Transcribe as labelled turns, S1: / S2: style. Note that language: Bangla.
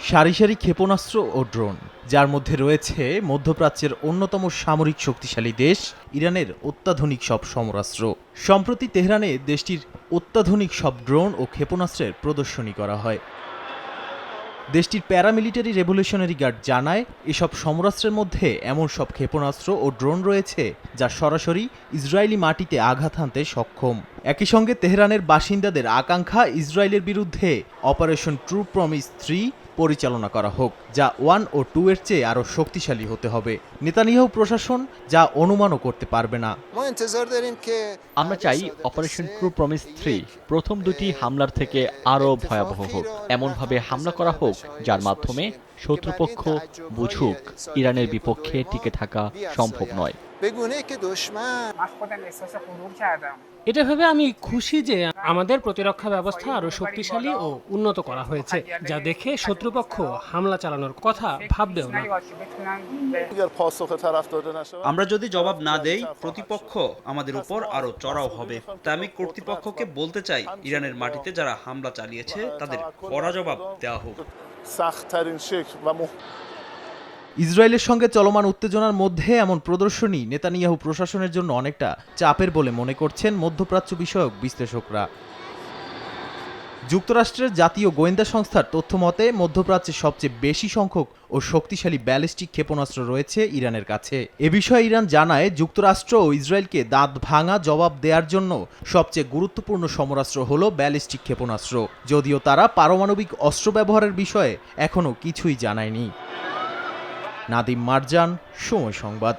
S1: সারি সারি ক্ষেপণাস্ত্র ও ড্রোন, যার মধ্যে রয়েছে মধ্যপ্রাচ্যের অন্যতম সামরিক শক্তিশালী দেশ ইরানের অত্যাধুনিক সব সমরাস্ত্র। সম্প্রতি তেহরানে দেশটির অত্যাধুনিক সব ড্রোন ও ক্ষেপণাস্ত্রের প্রদর্শনী করা হয়। দেশটির প্যারামিলিটারি রেভলিউশনারি গার্ড জানায়, এসব সমরাস্ত্রের মধ্যে এমন সব ক্ষেপণাস্ত্র ও ড্রোন রয়েছে যা সরাসরি ইসরায়েলি মাটিতে আঘাত হানতে সক্ষম। একই সঙ্গে তেহরানের বাসিন্দাদের আকাঙ্ক্ষা ইসরায়েলের বিরুদ্ধে অপারেশন ট্রু প্রমিস 3 পরিচালনা করা হোক, যা 1 ও 2 এর চেয়ে আরও শক্তিশালী হতে হবে। নেতানিয়াহু প্রশাসন যা অনুমানও করতে পারবে না।
S2: আমরা চাই অপারেশন ট্রু প্রমিস 3 প্রথম দুটি হামলার থেকে আরও ভয়াবহ হোক। এমনভাবে হামলা করা হোক যার মাধ্যমে শত্রুপক্ষ বুঝুক ইরানের বিপক্ষে টিকে থাকা সম্ভব নয়।
S3: এটা ভেবে আমি খুশি যে আমাদের প্রতিরক্ষা ব্যবস্থা আরো শক্তিশালী ও উন্নত করা হয়েছে, যা দেখে শত্রুপক্ষ হামলা চালানোর কথা ভাববেও না।
S4: আমরা যদি জবাব না দেই, প্রতিপক্ষ আমাদের উপর আরো চড়াও হবে। তাই আমি কর্তৃপক্ষকে বলতে চাই, ইরানের মাটিতে যারা হামলা চালিয়েছে তাদের কড়া জবাব দেওয়া হোক।
S1: ইসরায়েলের সঙ্গে চলমান উত্তেজনার মধ্যে এমন প্রদর্শনী নেতানিয়াহু প্রশাসনের জন্য অনেকটা চাপের বলে মনে করছেন মধ্যপ্রাচ্য বিষয়ক বিশ্লেষকরা। যুক্তরাষ্ট্রের জাতীয় গোয়েন্দা সংস্থার তথ্য মতে মধ্যপ্রাচ্যে সবচেয়ে বেশি সংখ্যক ও শক্তিশালী ব্যালিস্টিক ক্ষেপণাস্ত্র রয়েছে ইরানের কাছে। এ বিষয়ে ইরান জানায়, যুক্তরাষ্ট্র ও ইসরায়েলকে দাঁত ভাঙা জবাব দেওয়ার জন্য সবচেয়ে গুরুত্বপূর্ণ সমরাস্ত্র হল ব্যালিস্টিক ক্ষেপণাস্ত্র, যদিও তারা পারমাণবিক অস্ত্র ব্যবহারের বিষয়ে এখনও কিছুই জানায়নি। নাদিম মারজান, সময় সংবাদ।